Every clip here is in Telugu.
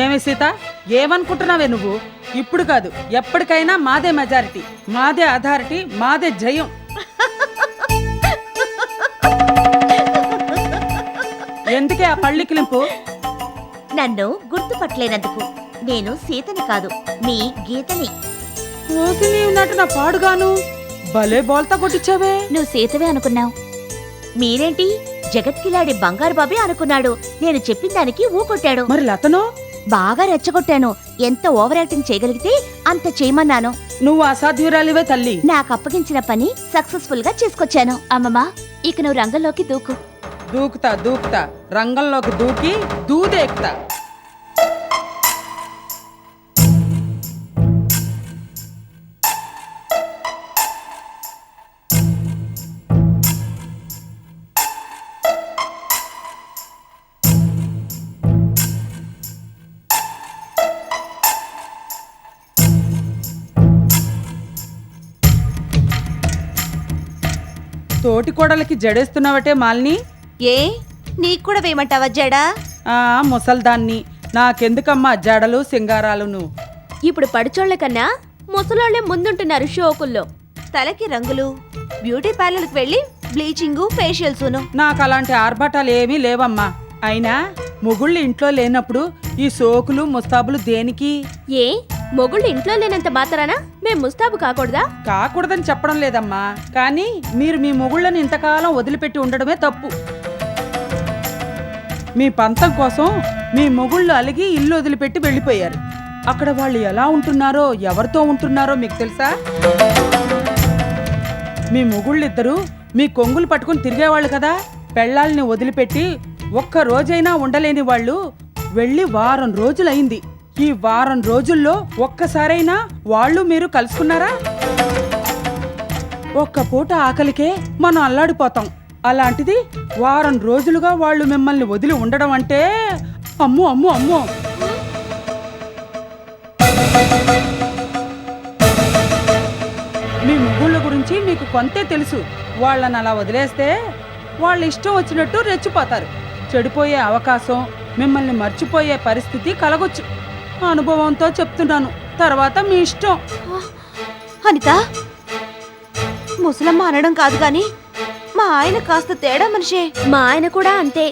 ఏమే సీత, ఏమనుకుంటున్నావే నువ్వు? ఇప్పుడు కాదు, ఎప్పటికైనా మాదే మెజారిటీ, మాదే అథారిటీ, మాదే జయం. ఎందుకే ఆ పళ్ళికిలింపు? నన్ను గుర్తుపట్టలేనందుకు. నేను సీతని కాదు, మీ గీతని. ఓసి నీవున్నట్టు నా పాడుగాను భలే బోల్తా కొట్టించావే. నువ్వు సీతవే అనుకున్నావు. మీరేంటి జగత్కిలాడి బంగారు బాబే అనుకున్నాడు. నేను చెప్పిన దానికి ఊకొట్టాడు. మరి లతను బాగా రెచ్చగొట్టాను. ఎంత ఓవర్ యాక్టింగ్ చేయగలిగితే అంత చేయమన్నాను. నువ్వు అసాధ్యురాలివే తల్లి. నాకు అప్పగించిన పని సక్సెస్ఫుల్ గా చేసుకొచ్చాను. అమ్మమ్మా, ఇక నువ్వు రంగంలోకి దూకు. దూకుతా దూకుతా, రంగంలోకి దూకి దూదేకుతా. తోటి కోడలకి జడేస్తున్నావటే మాలిని? ఏ నీకు కూడా వేయమంటావా జడా? ముసల్దాన్ని, నాకెందుకమ్మా జడలు సింగారాలును? ఇప్పుడు పడిచోళ్ల కన్నా ముసలోళ్లే ముందుంటున్నారు షోకుల్లో. తలకి రంగులు, బ్యూటీ పార్లర్కి వెళ్ళి బ్లీచింగ్, ఫేషియల్స్. నాకు అలాంటి ఆర్భాటాలు ఏమీ లేవమ్మా. అయినా మొగుళ్ళు ఇంట్లో లేనప్పుడు ఈ సోకులు ముస్తాబులు దేనికి? ఏ మొగుళ్ళు ఇంట్లో లేనంత మాత్రానా మేం ముస్తాబు కాకూడదా? కాకూడదని చెప్పడం లేదమ్మా, కానీ మీరు మీ మొగుళ్ళని ఇంతకాలం వదిలిపెట్టి ఉండడమే తప్పు. మీ పంతం కోసం మీ మొగుళ్ళు అలిగి ఇల్లు వదిలిపెట్టి వెళ్ళిపోయారు. అక్కడ వాళ్ళు ఎలా ఉంటున్నారో, ఎవరితో ఉంటున్నారో మీకు తెలుసా? మీ మొగుళ్ళిద్దరూ మీ కొంగులు పట్టుకుని తిరిగేవాళ్ళు కదా. పెళ్ళాల్ని వదిలిపెట్టి ఒక్క రోజైనా ఉండలేని వాళ్ళు వెళ్ళి వారం రోజులైంది. ఈ వారం రోజుల్లో ఒక్కసారైనా వాళ్ళు మీరు కలుసుకున్నారా? ఒక్క పూట ఆకలికే మనం అల్లాడిపోతాం. అలాంటిది వారం రోజులుగా వాళ్ళు మిమ్మల్ని వదిలి ఉండడం అంటే అమ్మో అమ్మో అమ్మో. మీ ముగ్గుళ్ళ గురించి మీకు కొంతే తెలుసు. వాళ్ళని అలా వదిలేస్తే వాళ్ళ ఇష్టం వచ్చినట్టు రెచ్చిపోతారు. చెడిపోయే అవకాశం, మిమ్మల్ని మర్చిపోయే పరిస్థితి కలగొచ్చు. అనుభవంతో చెప్తున్నాను, తర్వాత మీ ఇష్టం. అనిత, ముసలమ్మ అనడం కాదు గాని మా ఆయన కాస్త తేడా మనిషే. మా ఆయన కూడా అంతే.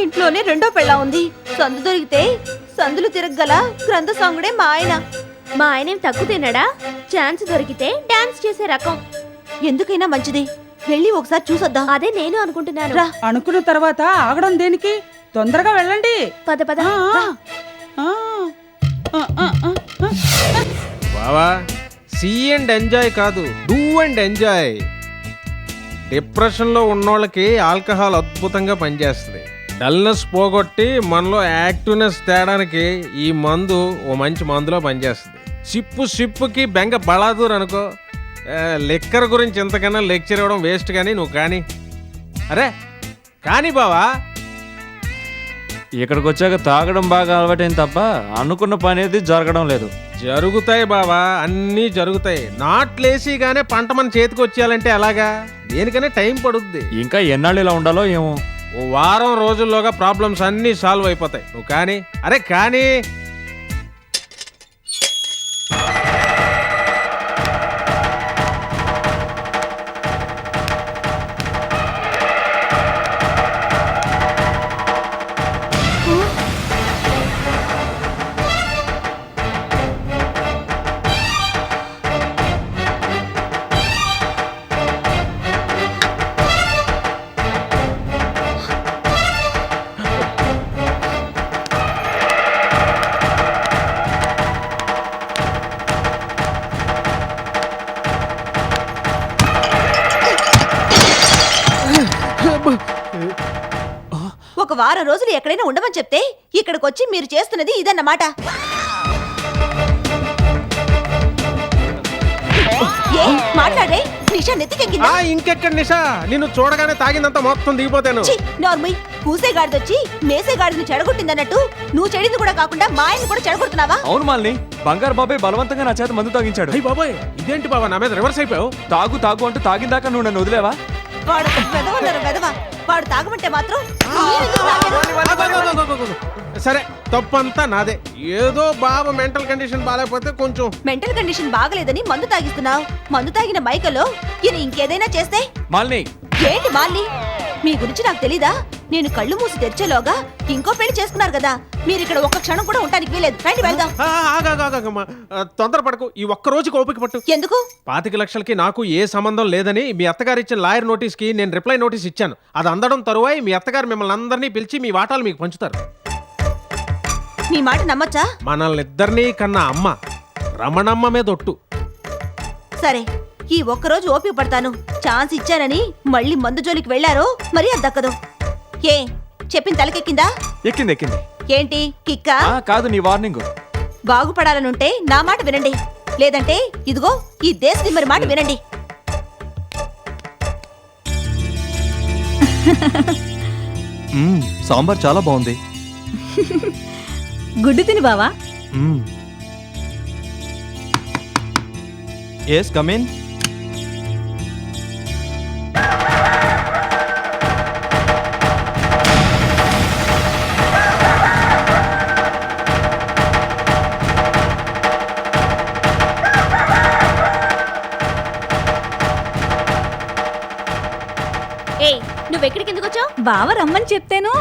ఇంట్లోనే రెండో పెళ్ళా ఉంది. సందు దొరికితే సందులు తిరగగల గ్రంథ సాంగుడే మా ఆయన. మా ఆయనేం తక్కువ తిన్నాడా? ఛాన్స్ దొరికితే డాన్స్ చేసే రకం. ఎందుకైనా మంచిది, వెళ్ళి ఒకసారి చూసొద్దాం. అదే నేను అనుకుంటున్నాను. అనుకున్న తర్వాత ఆగడం దేనికి? తొందరగా వెళ్ళండి. పద పద. బావా, సీ అండ్ ఎంజాయ్ కాదు, డూ అండ్ ఎంజాయ్. డిప్రెషన్లో ఉన్నోళ్ళకి ఆల్కహాల్ అద్భుతంగా పనిచేస్తుంది. డల్నెస్ పోగొట్టి మనలో యాక్టివ్నెస్ తేడానికి ఈ మందు ఓ మంచి మందులో పనిచేస్తుంది. సిప్పుకి బెంగ బలాదూర్ అనుకో. లిక్కర్ గురించి ఇంతకన్నా లెక్చర్ ఇవ్వడం వేస్ట్. కానీ నువ్వు కానీ, అరే కానీ బావా. ఇక్కడికి వచ్చాక తాగడం బాగా అలవాటైంది తప్ప అనుకున్న పని అనేది జరగడం లేదు. జరుగుతాయి బావా, అన్నీ జరుగుతాయి. నాట్ లేసీగానే పంట మన చేతికి వచ్చేయాలంటే ఎలాగా? దేనికనే టైం పడుద్ది. ఇంకా ఎన్నాళ్ళు ఇలా ఉండాలో ఏమో. ఓ వారం రోజుల్లోగా ప్రాబ్లమ్స్ అన్నీ సాల్వ్ అయిపోతాయి. నువ్వు కానీ, అరే కానీ. ఒక వారం రోజులు ఎక్కడైనా ఉండమని చెప్తే ఇక్కడికి వచ్చి మీరు చేస్తున్నది ఇదన్నమాట. మాట్లాడే నిషా నెత్తికెక్కిందా? ఇంకెక్కడ నిషా, నిన్ను చూడగానే తాగిందంతా మొత్తం దిగిపోతాను. నార్మల్ కూసేగాడిదొచ్చి మేసేగాడిని చెడగొట్టిందన్నట్టు నువ్వు చెడింది కూడా కాకుండా మా ఆయన కూడా చెడగొడుతున్నావా? అవును మాలిని, బంగారు బాబాయ్ బలవంతంగా నా చేత మందు తాగించాడు. అయ్యి బాబాయ్, ఇదేంటి బాబా నా మీద రివర్స్ అయిపోయావు? తాగు తాగు అంటూ తాగిందాకా నువ్వు నన్ను వదిలేవా? వాడు వెదవన్నారు వెదవ. వాడు తాగమంటే మాత్రం మీరెందుకు తాగారు? సరే తప్పంతా నాదే. ఏదో బాబు మెంటల్ కండిషన్ బాగాలేకపోతే కొంచెం మెంటల్ కండిషన్ బాగలేదని మందు తాగిస్తున్నావు. మందు తాగిన మైకలో ఈయన ఇంకేదైనా చేస్తే మాలిని ఏంటి మాల్ని? మీ గురించి నాకు తెలీదా? నేను కళ్ళు మూసి తెరిచేలోగా ఇంకో పెళ్లి చేసుకున్నారు కదా. మీరు ఇక్కడ ఒక్క క్షణం కూడా ఉండడానికి వీలేదు. రండి వెళ్దాం. ఆగాగాగాగమ్మా. తొందరపడకు. ఈ ఒక్క రోజుకి ఓపిక పట్టు. ఎందుకు? 25 లక్షలకి నాకు ఏ సంబంధం లేదని మీ అత్తగారు ఇచ్చిన లాయర్ నోటీస్కి నేను రిప్లై నోటీస్ ఇచ్చాను. అది అందడం తరువాయి మీ అత్తగారు మిమ్మల్ని అందరినీ పిలిచి మీ వాటాలు మీకు పంచుతారు. మీ మాట నమ్మచ్చా? మనల్ని ఇద్దరినీ కన్నా అమ్మ రమణమ్మ మీద ఒట్టు. సరే, ఈ ఒక్కరోజు ఓపిక పడతాను. ఛాన్స్ ఇచ్చానని మళ్ళీ మందు జోలికి వెళ్లారో మరి అది దక్కదు. ఏ చెప్పిన తలకెక్కిందా? ఎక్కింది ఎక్కింది. ఏంటి కిక్కా? కాదు నీ వార్నింగ్. బాగుపడాలనుంటే నా మాట వినండి, లేదంటే ఇదిగో ఈ దేశ దిమ్మరి మాట వినండి. సాంబార్ చాలా బాగుంది. గుడ్డు తిని బావా. Yes come in. ఏయ్, నువ్వెక్కడికి ఎందుకు వచ్చావు? బావ రమ్మని చెప్తేను.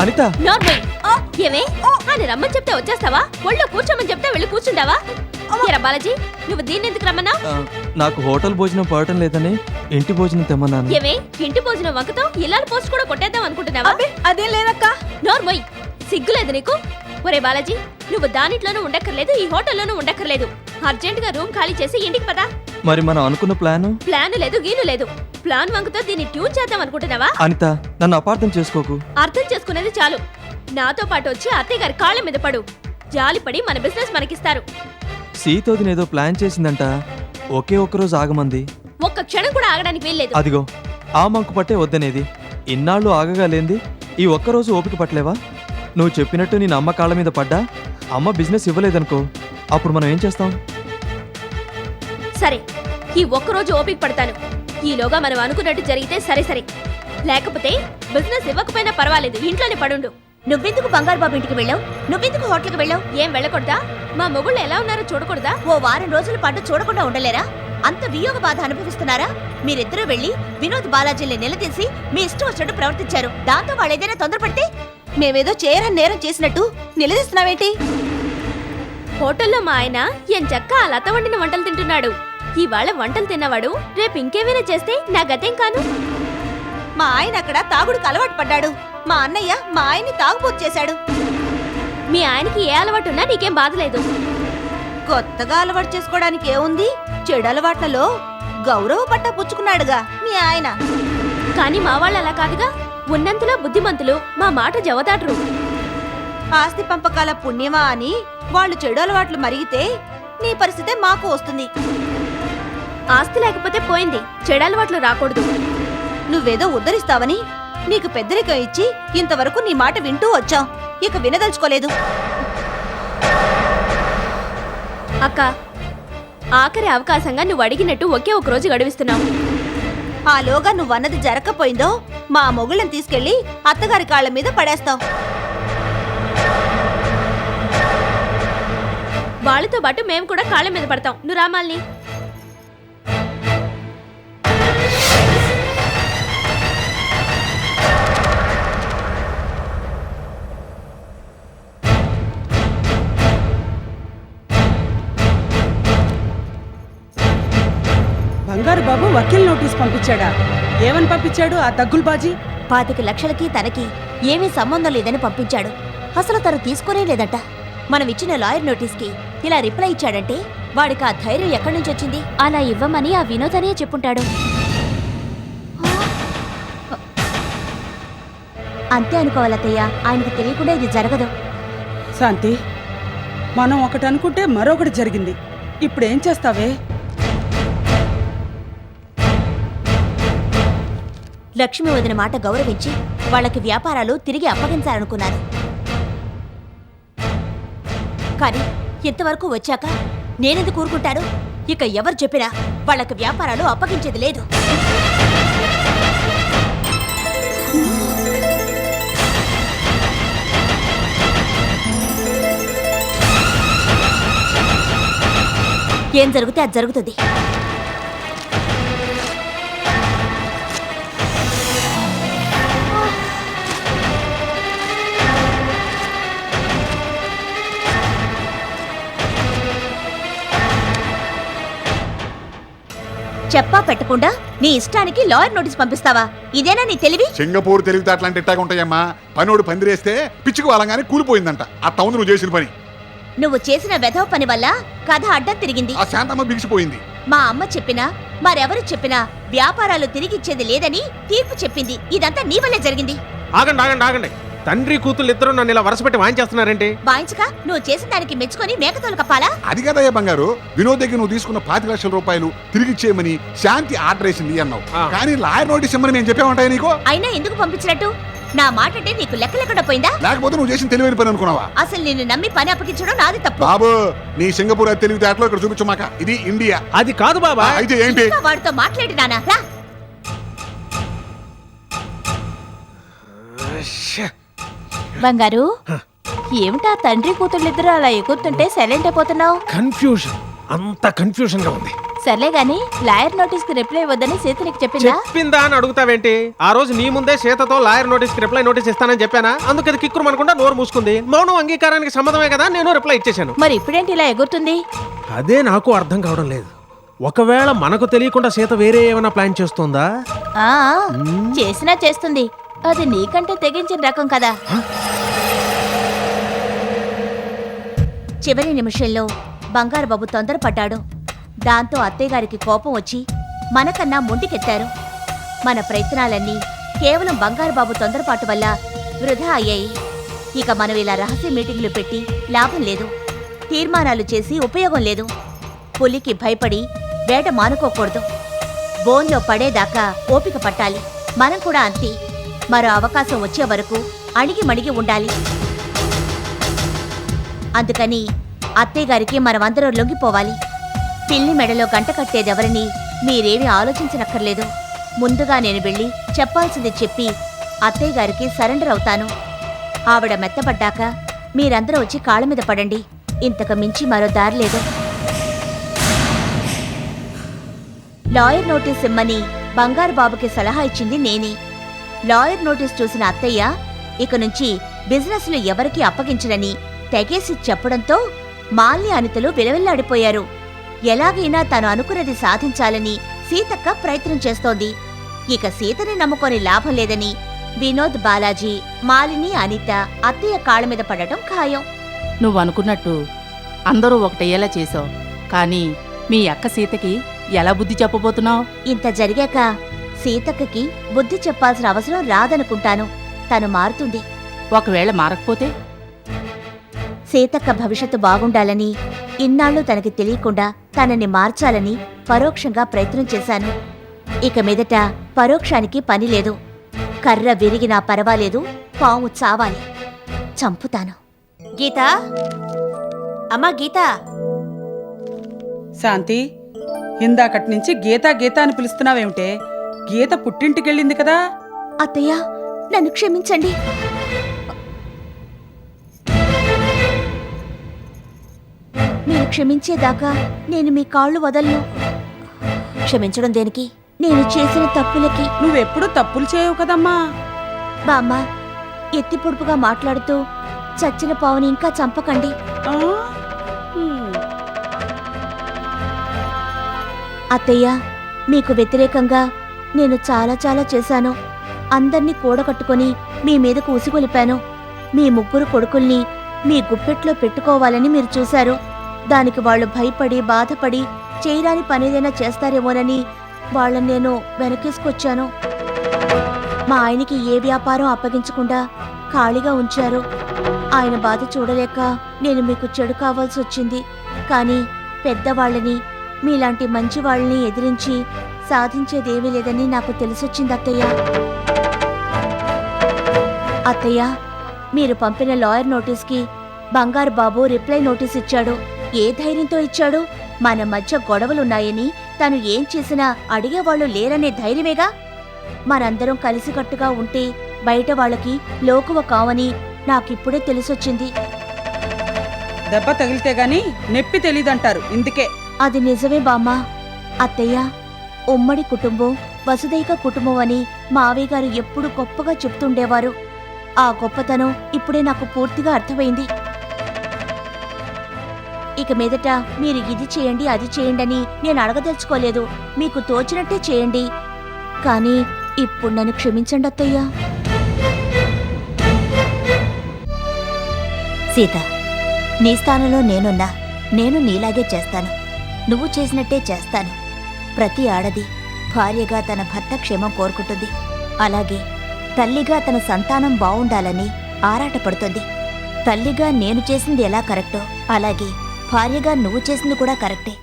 అనిత నార్మల్ ఏమే అని రమ్మని చెప్తే వచ్చేస్తావా? ఒళ్ళో కూర్చోమని చెప్తే వెళ్ళి కూర్చుంటావా? ఎరా బాలాజీ, నువ్వు దీన్ని ఎందుకు రమ్మన్నా? నాకు హోటల్ భోజనం పడటం లేదని ఇంటి భోజనం తెమ్మన్నాను. ఏమే ఇంటి భోజనం వంకతో ఇల్లాల పోస్ట్ కూడా కొట్టేద్దాం అనుకుంటున్నావా? అదేం లేదక్క. నోర్మోయ్, సిగ్గులేదు నీకు? ఒరే బాలాజీ, నువ్వు దానిట్లోనూ ఉండక్కర్లేదు, ఈ హోటల్లోనూ ఉండక్కర్లేదు. అర్జెంట్ గా రూమ్ ఖాళీ చేసి ఇంటికి పదా. మరి మనం అనుకున్న ప్లాన్ ప్లాన్ లేదు, గీను లేదు. ప్లాన్ వంకతో దీన్ని ట్యూన్ చేద్దాం అనుకుంటున్నావా? అనిత, నన్ను అపార్థం చేసుకోకు. అర్థం చేసుకునేది చాలు. నాతో పాటు వచ్చి అత్తయ్య గారి కాళ్ళ మీద పడు. జాలిపడి మన బిజినెస్ మనకిస్తారు. సీతోదినేదో ప్లాన్ చేసిందంట. ఒకే ఒక్కరోజు ఆగమంది. ఒక్క క్షణం కూడా ఆగడానికి వీల్లేదు. అదిగో ఆ మంకు పట్టే వద్దనేది. ఇన్నాళ్ళు ఆగగా లేంది ఈ ఒక్కరోజు ఓపిక పట్టలేవా? నువ్వు చెప్పినట్టు నేను అమ్మ కాళ్ళ మీద పడ్డా, అమ్మ బిజినెస్ ఇవ్వలేదనుకో, అప్పుడు మనం ఏం చేస్తాం? సరే, ఈ ఒక్కరోజు ఓపిక పడతాను. ఈలోగా మనం అనుకున్నట్టు జరిగితే సరే సరే, లేకపోతే బిజినెస్ ఇవ్వకపోయినా పర్వాలేదు, ఇంట్లోనే పడుండు. నువ్వెందుకు బంగారు బాబు ఇంటికి వెళ్ళావు? నువ్వెందుకు హోటల్కి వెళ్ళావు? ఏం వెళ్ళకూడదా? మా మొగుళ్ళు ఎలా ఉన్నారో చూడకూడదా? ఓ వారం రోజుల పాటు చూడకుండా ఉండలేరా? అంత వియోగ బాధ అనుభవిస్తున్నారా? మీరిద్దరూ వెళ్ళి వినోద్ బాలాజీని నిలదీసి మీ ఇష్టం వచ్చినట్టు ప్రవర్తించారు. దాంతో వాళ్ళు ఏదైనా తొందరపడితే మేమేదో చేయరని నేరం చేసినట్టు నిలదీస్తున్నావేంటి? హోటల్లో మా ఆయన ఎంచక్క ఆ లత వండిన వంటలు తింటున్నాడు. ఇవాళ వంటలు తిన్నవాడు రేపు ఇంకేమైనా చేస్తే నా గతేం కాను? మా ఆయన అక్కడ తాగుడుకు అలవాటు పడ్డాడు. మా అన్నయ్య మా ఆయన్ని తాగుబోతు చేశాడు. మీ ఆయనకి ఏ అలవాటున్నా నీకేం బాధలేదు. కొత్తగా అలవాటు చేసుకోవడానికి ఏముంది? చెడు అలవాట్లలో గౌరవ పట్టా పుచ్చుకున్నాడుగా మీ ఆయన. కానీ మా వాళ్ళు అలా కాదుగా. ఉన్నంతలో బుద్ధిమంతులు, మా మాట జవదాటరు. ఆస్తి పంపకాల పుణ్యమా అని వాళ్ళు చెడు అలవాట్లు మరిగితే నీ పరిస్థితే మాకు వస్తుంది. ఆస్తి లేకపోతే పోయింది, చెడు అలవాట్లు రాకూడదు. నువ్వేదో ఉద్ధరిస్తావని నీకు పెద్దరికం ఇచ్చి ఇంతవరకు నీ మాట వింటూ వచ్చాం. ఇక వినదలుచుకోలేదు. అక్క, ఆఖరి అవకాశంగా నువ్వు అడిగినట్టు ఒకే ఒక రోజు గడివిస్తున్నావు. ఆలోగా నువ్వన్నది జరగకపోయిందో మా మొగుళ్ళని తీసుకెళ్లి అత్తగారి కాళ్ళ మీద పడేస్తావు. వాళ్ళతో పాటు మేము కూడా కాళ్ళ మీద పడతాం. నువ్వు రామాల్ని. బంగారు బాబు వకీల్ నోటీస్ పంపించాడా? ఏమని పంపించాడు ఆ దగ్గుల్ బాజీ? 25 లక్షలకి తనకి ఏమీ సంబంధం లేదని పంపించాడు. అసలు తను తీసుకోనే లేదట. మనం ఇచ్చిన లాయర్ నోటీస్ కి ఇలా రిప్లై ఇచ్చాడంటే వాడికి ఆ ధైర్యం ఎక్కడి నుంచి వచ్చింది? అలా ఇవ్వమని ఆ వినోదనే చెప్పుంటాడు. అంతే అనుకోవాలత్తయ్య. ఆయనకు తెలియకుండా ఇది జరగదు. శాంతి, మనం ఒకటి అనుకుంటే మరొకటి జరిగింది. ఇప్పుడేం చేస్తావే? లక్ష్మి వదిన మాట గౌరవించి వాళ్ళకి వ్యాపారాలు తిరిగి అప్పగించాలనుకున్నాను. కానీ ఇంతవరకు వచ్చాక నేనెందుకు ఊరుకుంటాను? ఇక ఎవరు చెప్పినా వాళ్ళకి వ్యాపారాలు అప్పగించేది లేదు. ఏం జరిగితే అది జరుగుతుంది. చెప్పా పెట్టకుండా నీ ఇష్టానికి లాయర్ నోటీస్ పంపిస్తావా? ఇదేనా నీ తెలివి? సింగపూర్ తెలివితే అట్లాంటి ఇట్టాగా ఉంటాయమ్మా. పనోడు పందిరేస్తే పిచ్చుకు వాళ్ళంగానే కూలిపోయిందంట. ఆ టౌన్ నువ్వు చేసిన పని. నువ్వు చేసిన వెధవ పని వల్ల కథ అడ్డం తిరిగింది. ఆ శాంతమ్మ బిగిసిపోయింది. మా అమ్మ చెప్పినా మరెవరు చెప్పినా వ్యాపారాలు తిరిగిచ్చేది లేదని తీర్పు చెప్పింది. ఇదంతా నీ వల్లే జరిగింది. ఆగండి ఆగండి ఆగండి, తండ్రి కూతుళ్ళు ఇద్దరు నన్ను ఇలా వరుసపెట్టి వాయించేస్తున్నారేంటి? వాయించక నువ్వు చేసిన దానికి మెచ్చుకొని మేకతోలు కప్పాలా? అది కదయ్యా బంగారు, వినోద్ దగ్గర నువ్వు తీసుకున్న 5 లక్షల రూపాయలు తిరిగి ఇచ్చేయమని శాంతి ఆర్డర్ వేసింది అన్నావు. ఆ. కానీ లాయర్ నోటీస్ ఇమ్మని నేను చెప్పామంటాయా నీకు? అయినా ఎందుకు పంపించినట్టు? నా మాట అంటే నీకు లెక్కలేకుండా పోయిందా? లేకపోతే నువ్వు చేసిన తెలివైన పని అనుకున్నావా? అసలు నిన్ను నమ్మి పని అప్పగించడం నాది తప్పు. బాబు, నీ సింగపూర్ తెలివితేటలో ఇక్కడ చూపించమాక. ఇది ఇండియా. అది కాదు బాబా. అయితే ఏంటి? ఇంకా వాడితో మాట్లాడినానా? రా. బంగారు, ఏమిటా తండ్రి కూతుళ్ళిద్దరూ అలా ఎగురుతుంటే సైలెంట్ అయిపోతున్నావు? కన్ఫ్యూజన్, అంత కన్ఫ్యూజన్ గా ఉంది. సర్లే గాని లాయర్ నోటీస్ కి రిప్లై ఇవ్వద్దని సీత నీకు చెప్పిందా? చెప్పిందా అని అడుగుతావేంటి? ఆ రోజు నీ ముందే సీతతో లాయర్ నోటీస్ కి రిప్లై నోటీస్ ఇస్తానని చెప్పానా? అందుకు అది కిక్కురు అనుకుంటా నోరు మూసుకుంది. మౌనం అంగీకారానికి సమ్మతమే కదా, నేను రిప్లై ఇచ్చేశాను. మరి ఇప్పుడేంటి ఇలా ఎగురుతుంది? అదే నాకు అర్థం కావడం లేదు. ఒకవేళ మనకు తెలియకుండా సీత వేరే ఏమైనా ప్లాన్ చేస్తుందా? ఆ చేసినా చేస్తుంది. అది నీకంటే తెగించిన రకం కదా. చివరి నిమిషంలో బంగారు బాబు తొందరపడ్డాడు. దాంతో అత్తయ్య గారికి కోపం వచ్చి మనకన్నా మొండికెత్తారు. మన ప్రయత్నాలన్నీ కేవలం బంగారు బాబు తొందరపాటు వల్ల వృధా అయ్యాయి. ఇక మనం ఇలా రహస్య మీటింగులు పెట్టి లాభం లేదు. తీర్మానాలు చేసి ఉపయోగం లేదు. పులికి భయపడి వేట మానుకోకూడదు. బోన్లో పడేదాకా ఓపిక పట్టాలి. మనం కూడా అంతే. మరో అవకాశం వచ్చే వరకు అణిగి మణిగి ఉండాలి. అందుకని అత్తయ్య గారికి మనమందరం లొంగిపోవాలి. పిల్లి మెడలో గంట కట్టేదెవరని మీరేమీ ఆలోచించనక్కర్లేదు. ముందుగా నేను వెళ్ళి చెప్పాల్సింది చెప్పి అత్తయ్య గారికి సరెండర్ అవుతాను. ఆవిడ మెత్తపడ్డాక మీరందరూ వచ్చి కాళ్ళ మీద పడండి. ఇంతకు మించి మరో దారి లేదు. లాయర్ నోటీస్ ఇమ్మని బంగారు బాబుకి సలహా ఇచ్చింది నేనే. లాయర్ నోటీస్ చూసిన అత్తయ్య ఇక నుంచి బిజినెస్లు ఎవరికీ అప్పగించడని తెగేసి చెప్పడంతో మాల్య అనితలు విలవిల్లాడిపోయారు. ఎలాగైనా తను అనుకున్నది సాధించాలని సీతక్క ప్రయత్నం చేస్తోంది. ఇక సీతని నమ్ముకొని లాభం లేదని వినోద్, బాలాజీ, మాలిని, అనిత అత్తయ్య కాళ్ళ మీద పడటం ఖాయం. నువ్వనుకున్నట్టు అందరూ ఒకటయ్యేలా చేశావు. కానీ మీ అక్క సీతకి ఎలా బుద్ధి చెప్పబోతున్నావు? ఇంత జరిగాక సీతక్కకి బుద్ధి చెప్పాల్సిన అవసరం రాదనుకుంటాను. తను మారుతుంది. ఒకవేళ మారకపోతే? సీతక్క భవిష్యత్తు బాగుండాలని ఇన్నాళ్ళు తనకి తెలియకుండా తనని మార్చాలని పరోక్షంగా ప్రయత్నం చేశాను. ఇక మీదట పరోక్షానికి పని లేదు. కర్ర విరిగినా పర్వాలేదు, పాము చావాలి. చంపుతాను. గీతా, అమ్మా గీతా. శాంతి, ఇందాకటి నుంచి గీతా గీతా అని పిలుస్తున్నావేమిటే? గీత పుట్టింటికెళ్ళింది కదా. అత్తయ్య, నన్ను క్షమించండి. మీరు క్షమించేదాకా నేను మీ కాళ్ళు వదలను. క్షమించడం దేనికి? నేను చేసిన తప్పులకి. నువ్వెప్పుడు తప్పులు చేయవు కదమ్మా. బామ్మ, ఎత్తి పొడుపుగా మాట్లాడుతూ చచ్చిన పావుని ఇంకా చంపకండి. ఆ? అత్తయ్య, మీకు వ్యతిరేకంగా నేను చాలా చాలా చేశాను. అందర్నీ కూడగట్టుకొని మీ మీదకు ఉసిగొలిపాను. మీ ముగ్గురు కొడుకుల్ని మీ గుప్పెట్లో పెట్టుకోవాలని మీరు చూశారు. దానికి వాళ్ళు భయపడి బాధపడి చేయరాని పనేదైనా చేస్తారేమోనని వాళ్ళని నేను వెనకేసుకొచ్చాను. మా ఆయనకి ఏ వ్యాపారం అప్పగించకుండా ఖాళీగా ఉంచారు. ఆయన బాధ చూడలేక నేను మీకు చెడు కావాల్సి వచ్చింది. కానీ పెద్దవాళ్ళని, మీలాంటి మంచి వాళ్ళని ఎదిరించి సాధించేదేమీ లేదని నాకు తెలిసొచ్చింది అత్తయ్య. అత్తయ్య, మీరు పంపిన లాయర్ నోటీస్కి బంగారు బాబు రిప్లై నోటీస్ ఇచ్చాడు. ఏ ధైర్యంతో ఇచ్చాడు? మన మధ్య గొడవలున్నాయని తను ఏం చేసినా అడిగేవాళ్ళు లేరనే ధైర్యమేగా. మనందరం కలిసికట్టుగా ఉంటే బయట వాళ్ళకి లోకువ కావని నాకిప్పుడే తెలిసొచ్చింది. దెబ్బ తగిలితే గాని నొప్పి తెలీదంటారు, ఇందుకే. అది నిజమే బామ్మ. అత్తయ్య, ఉమ్మడి కుటుంబం వసుదైక కుటుంబం అని మావయ్య గారు ఎప్పుడు గొప్పగా చెప్తుండేవారు. ఆ గొప్పతనం ఇప్పుడే నాకు పూర్తిగా అర్థమైంది. ఇక మీదట మీరు ఇది చేయండి అది చేయండి అని నేను అడగదలుచుకోలేదు. మీకు తోచినట్టే చేయండి. కానీ ఇప్పుడు నన్ను క్షమించండి అత్తయ్య. సీత, నీ స్థానంలో నేనున్నా. నేను నీలాగే చేస్తాను. నువ్వు చేసినట్టే చేస్తాను. ప్రతి ఆడది భార్యగా తన భర్త క్షేమం కోరుకుంటుంది. అలాగే తల్లిగా తన సంతానం బావుండాలని ఆరాటపడుతుంది. తల్లిగా నేను చేసింది ఎలా కరెక్టో అలాగే భార్యగా నువ్వు చేసింది కూడా కరెక్టే.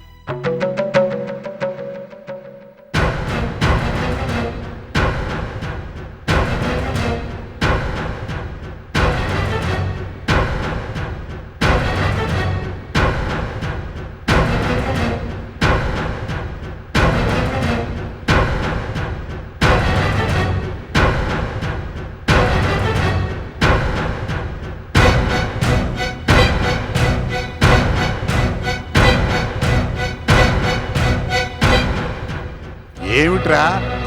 ఏమిట్రా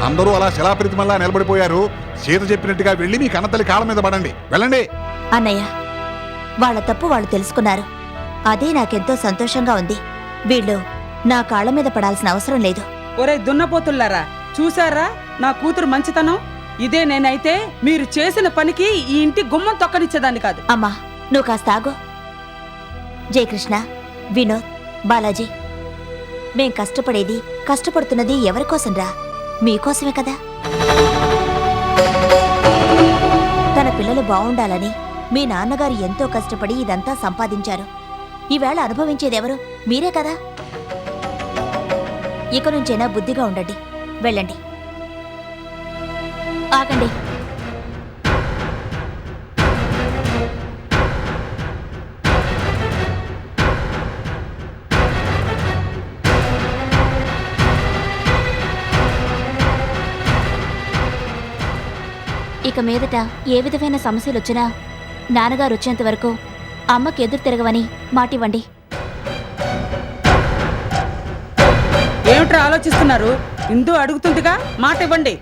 అందరూ అలా శిలాప్రతిమల్లా నిలబడిపోయారు? సీత చెప్పినట్టుగా వెళ్ళి మీ కన్నతల్లి కాళ్ళ మీద పడండి. వెళ్ళండి. అన్నయ్య, వాళ్ళ తప్పు వాళ్ళు తెలుసుకున్నారు. అదే నాకెంతో సంతోషంగా ఉంది. వీళ్ళు నా కాళ్ళ మీద పడాల్సిన అవసరం లేదు. ఒరే దున్నపోతుల్లారా, చూసారా నా కూతురు మంచితనం? ఇదే నేనైతే మీరు చేసిన పనికి ఈ ఇంటి గుమ్మం తొక్కనిచ్చేదాన్ని కాదు. అమ్మా, నువ్వు కాస్త ఆగు. జయకృష్ణ, వినోద్, బాలాజీ, మేం కష్టపడుతున్నది ఎవరికోసంరా? మీకోసమే కదా. తన పిల్లలు బావుండాలని మీ నాన్నగారు ఎంతో కష్టపడి ఇదంతా సంపాదించారు. ఈవేళ అనుభవించేదెవరు? మీరే కదా. ఇక నుంచైనా బుద్ధిగా ఉండండి. వెళ్ళండి. ఆగండి. ఇక మీదట ఏ విధమైన సమస్యలొచ్చినా నాన్నగారు వచ్చేంత వరకు అమ్మకి ఎదురు తిరగవని మాటివ్వండి. ఏమిట్రా ఆలోచిస్తున్నారు? ఇందు అడుగుతుందిగా, మాట ఇవ్వండి.